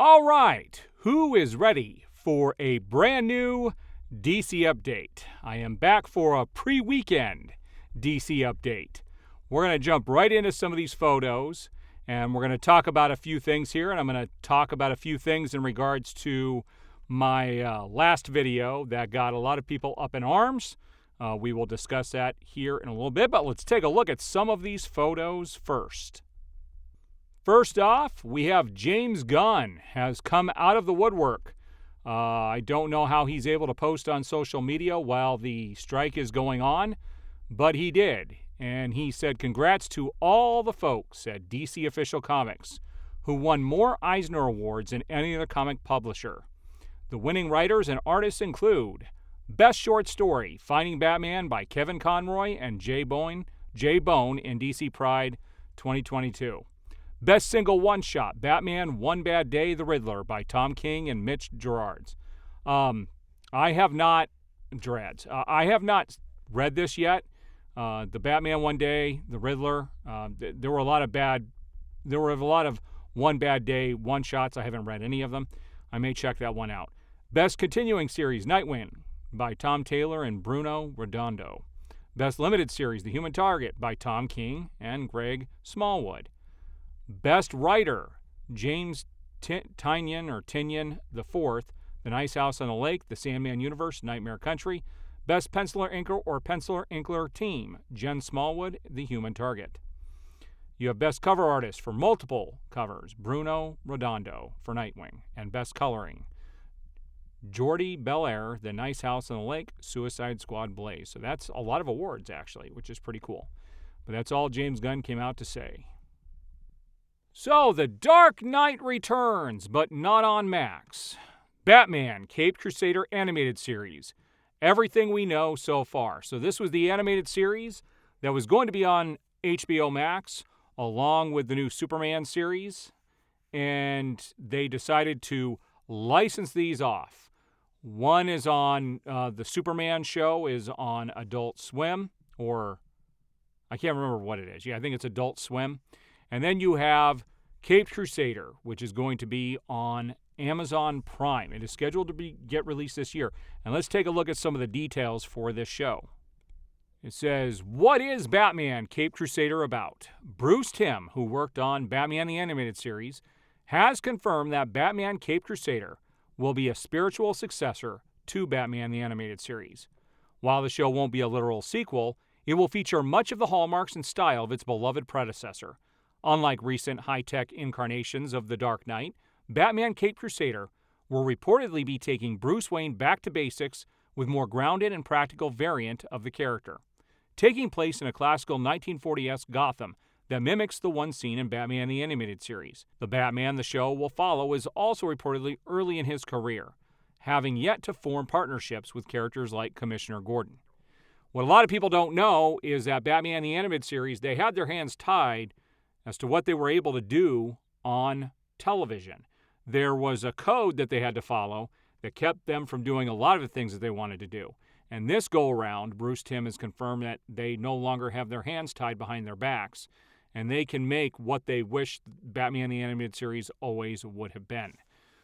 All right, who is ready for a brand new DC update? I am back for a pre-weekend DC update. We're going to jump right into some of these photos, and we're going to talk about a few things here, and I'm going to talk about a few things in regards to my last video that got a lot of people up in arms. We will discuss that here in a little bit, but let's take a look at some of these photos first. First off, we have James Gunn has come out of the woodwork. I don't know how he's able to post on social media while the strike is going on, but he did. And he said congrats to all the folks at DC Official Comics who won more Eisner Awards than any other comic publisher. The winning writers and artists include Best Short Story, Finding Batman by Kevin Conroy and Jay Bone in DC Pride 2022. Best Single One-Shot, Batman One Bad Day, The Riddler by Tom King and Mitch Gerads. I have not read this yet. The Batman One Day, The Riddler. There were a lot of One Bad Day one-shots. I haven't read any of them. I may check that one out. Best Continuing Series, Nightwing by Tom Taylor and Bruno Redondo. Best Limited Series, The Human Target by Tom King and Greg Smallwood. Best Writer, James Tynion IV, The Nice House on the Lake, The Sandman Universe, Nightmare Country. Best Penciler Inker or Penciler Inkler Team, Jen Smallwood, The Human Target. You have Best Cover Artist for multiple covers, Bruno Redondo for Nightwing. And Best Coloring, Jordi Belair, The Nice House on the Lake, Suicide Squad Blaze. So that's a lot of awards, actually, which is pretty cool. But that's all James Gunn came out to say. So, The Dark Knight returns, but not on Max. Batman, Caped Crusader Animated Series. Everything we know so far. So this was the animated series that was going to be on HBO Max, along with the new Superman series, and they decided to license these off. One is on, the Superman show is on Adult Swim, or I can't remember what it is. Yeah, I think it's Adult Swim. And then you have Caped Crusader, which is going to be on Amazon Prime. It is scheduled to get released this year. And let's take a look at some of the details for this show. It says, what is Batman Caped Crusader about? Bruce Timm, who worked on Batman the Animated Series, has confirmed that Batman Caped Crusader will be a spiritual successor to Batman the Animated Series. While the show won't be a literal sequel, it will feature much of the hallmarks and style of its beloved predecessor. Unlike recent high-tech incarnations of The Dark Knight, Batman Caped Crusader will reportedly be taking Bruce Wayne back to basics with more grounded and practical variant of the character, taking place in a classical 1940s Gotham that mimics the one seen in Batman the Animated Series. The Batman the show will follow is also reportedly early in his career, having yet to form partnerships with characters like Commissioner Gordon. What a lot of people don't know is that Batman the Animated Series, they had their hands tied as to what they were able to do on television. There was a code that they had to follow that kept them from doing a lot of the things that they wanted to do. And this go-around, Bruce Timm has confirmed that they no longer have their hands tied behind their backs, and they can make what they wish Batman the Animated Series always would have been.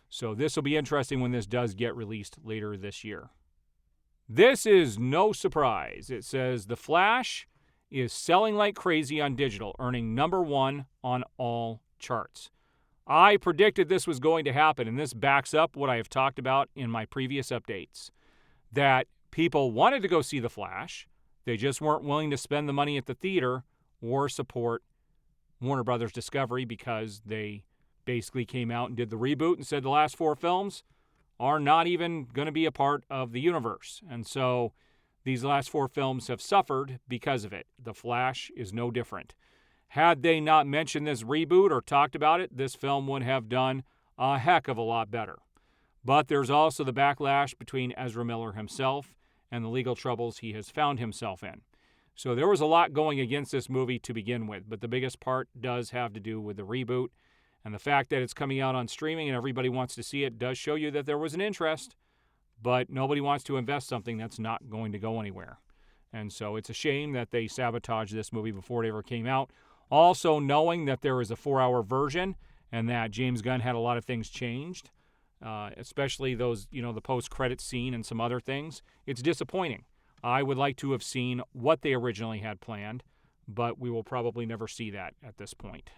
So this will be interesting when this does get released later this year. This is no surprise. It says The Flash is selling like crazy on digital, earning #1 on all charts. I predicted this was going to happen, and this backs up what I have talked about in my previous updates, that people wanted to go see The Flash. They just weren't willing to spend the money at the theater or support Warner Brothers Discovery because they basically came out and did the reboot and said the last 4 films are not even going to be a part of the universe. And so these last 4 films have suffered because of it. The Flash is no different. Had they not mentioned this reboot or talked about it, this film would have done a heck of a lot better. But there's also the backlash between Ezra Miller himself and the legal troubles he has found himself in. So there was a lot going against this movie to begin with, but the biggest part does have to do with the reboot. And the fact that it's coming out on streaming and everybody wants to see it does show you that there was an interest, but nobody wants to invest something that's not going to go anywhere. And so it's a shame that they sabotaged this movie before it ever came out. Also knowing that there is a 4-hour version and that James Gunn had a lot of things changed, especially those, the post-credit scene and some other things. It's disappointing. I would like to have seen what they originally had planned, but we will probably never see that at this point.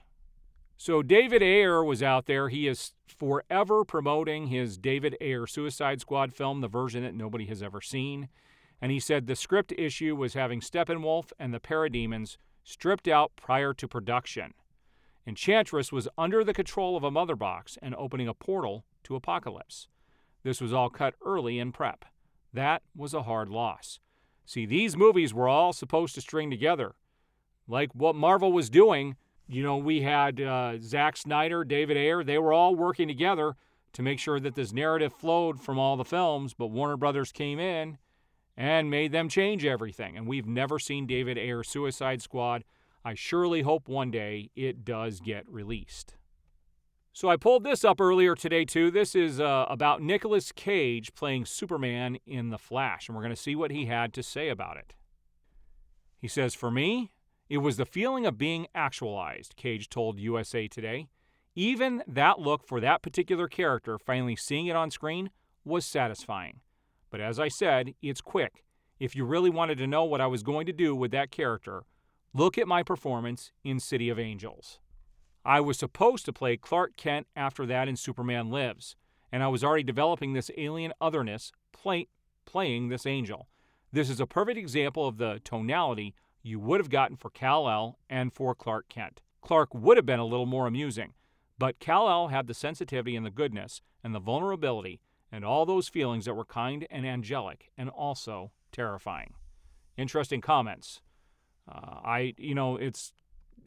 So David Ayer was out there. He is forever promoting his David Ayer Suicide Squad film, the version that nobody has ever seen. And he said the script issue was having Steppenwolf and the Parademons stripped out prior to production. Enchantress was under the control of a mother box and opening a portal to Apocalypse. This was all cut early in prep. That was a hard loss. See, these movies were all supposed to string together. Like what Marvel was doing, we had Zack Snyder, David Ayer, they were all working together to make sure that this narrative flowed from all the films, but Warner Brothers came in and made them change everything. And we've never seen David Ayer's Suicide Squad. I surely hope one day it does get released. So I pulled this up earlier today, too. This is about Nicolas Cage playing Superman in The Flash, and we're going to see what he had to say about it. He says, "For me, it was the feeling of being actualized," Cage told USA Today. "Even that look for that particular character, finally seeing it on screen, was satisfying. But as I said, it's quick. If you really wanted to know what I was going to do with that character, look at my performance in City of Angels. I was supposed to play Clark Kent after that in Superman Lives, and I was already developing this alien otherness playing this angel. This is a perfect example of the tonality you would have gotten for Kal-El and for Clark Kent. Clark would have been a little more amusing, but Kal-El had the sensitivity and the goodness and the vulnerability and all those feelings that were kind and angelic and also terrifying." Interesting comments.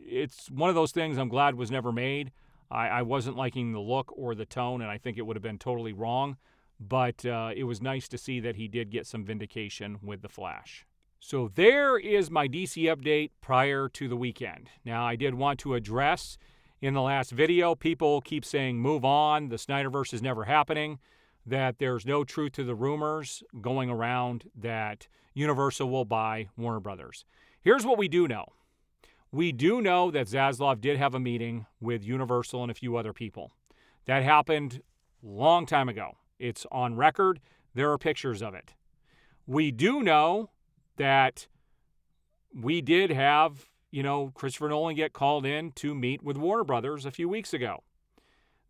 It's one of those things I'm glad was never made. I wasn't liking the look or the tone, and I think it would have been totally wrong. But it was nice to see that he did get some vindication with The Flash. So there is my DC update prior to the weekend. Now, I did want to address in the last video, people keep saying, move on, the Snyderverse is never happening, that there's no truth to the rumors going around that Universal will buy Warner Brothers. Here's what we do know. We do know that Zaslav did have a meeting with Universal and a few other people. That happened a long time ago. It's on record. There are pictures of it. We do know that we did have, Christopher Nolan get called in to meet with Warner Brothers a few weeks ago.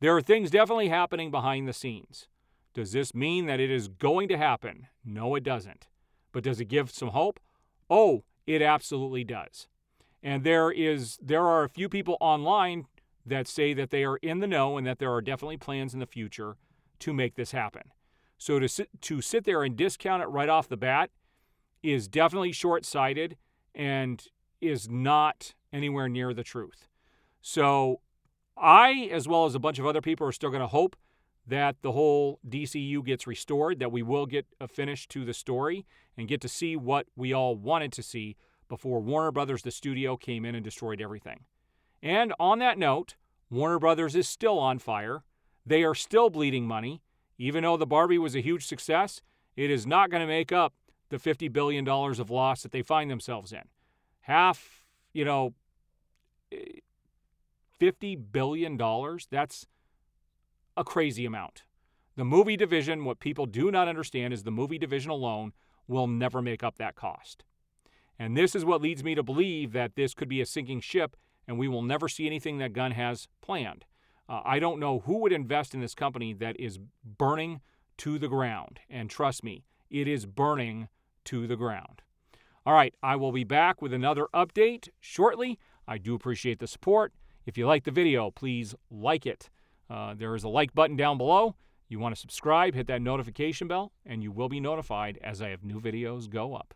There are things definitely happening behind the scenes. Does this mean that it is going to happen? No, it doesn't. But does it give some hope? Oh, it absolutely does. And there are a few people online that say that they are in the know and that there are definitely plans in the future to make this happen. So to sit there and discount it right off the bat is definitely short-sighted and is not anywhere near the truth. So I, as well as a bunch of other people, are still going to hope that the whole DCU gets restored, that we will get a finish to the story and get to see what we all wanted to see before Warner Brothers, the studio, came in and destroyed everything. And on that note, Warner Brothers is still on fire. They are still bleeding money. Even though the Barbie was a huge success, it is not going to make up the $50 billion of loss that they find themselves in. $50 billion, that's a crazy amount. The movie division, what people do not understand is the movie division alone will never make up that cost. And this is what leads me to believe that this could be a sinking ship and we will never see anything that Gunn has planned. I don't know who would invest in this company that is burning to the ground. And trust me, it is burning to the ground. All right, I will be back with another update shortly. I do appreciate the support. If you like the video, please like it. There is a like button down below. You want to subscribe, hit that notification bell, and you will be notified as I have new videos go up.